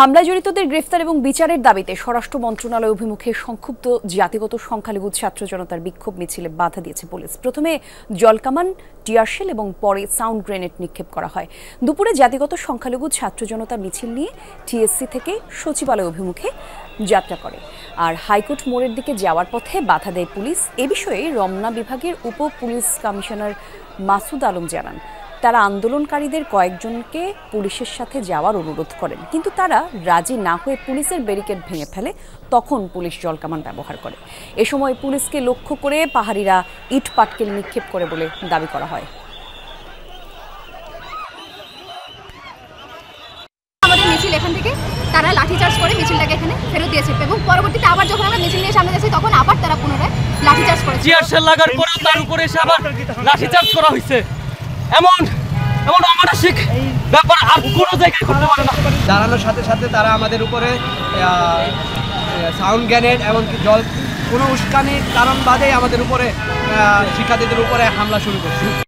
হামলায় জড়িতদের গ্রেফতার এবং বিচারের দাবিতে স্বরাষ্ট্র মন্ত্রণালয় অভিমুখে সংক্ষুব্ধ জাতিগত সংখ্যালঘু ছাত্র জনতার বিক্ষোভ মিছিলে বাধা দিয়েছে পুলিশ। প্রথমে জলকামান, টিয়ারশেল এবং পরে সাউন্ড গ্রেনেড নিক্ষেপ করা হয়। দুপুরে জাতিগত সংখ্যালঘু ছাত্র জনতা মিছিল নিয়ে টিএসসি থেকে সচিবালয় অভিমুখে যাত্রা করে, আর হাইকোর্ট মোড়ের দিকে যাওয়ার পথে বাধা দেয় পুলিশ। এ বিষয়ে রমনা বিভাগের উপ পুলিশ কমিশনার মাসুদ আলম জানান, তারা আন্দোলনকারীদের কয়েকজনকে পুলিশের সাথে যাওয়ার অনুরোধ করেন, কিন্তু তারা রাজি না হয়ে পুলিশের ব্যারিকেড ভেঙে ফেলে। তখন পুলিশ জলকামান ব্যবহার করে। এ সময় পুলিশকে লক্ষ্য করে পাহাড়িরা ইট পাটকেল নিক্ষেপ করে বলে দাবি করা হয়। আমাদের মিছিল এখান থেকে তারা লাঠিচার্জ করে মিছিলটাকে এখানে ফেরত দিয়েছে এবং পরবর্তীতে আবার যখন আমরা মিছিল নিয়ে সামনে যাচ্ছি তখন আবার তারা পুনরায় লাঠিচার্জ করেছে। টিয়ারশেল লাগার পরে তার উপরে এসে আবার লাঠিচার্জ করা হয়েছে। এমন অমানসিক ব্যাপার আর কোনো জায়গায় করতে পারে না। দাঁড়ানোর সাথে সাথে তারা আমাদের উপরে সাউন্ড গ্রেনেড এমনকি জল কোনো উস্কানির কারণ বাদেই আমাদের উপরে শিক্ষার্থীদের উপরে হামলা শুরু করছে।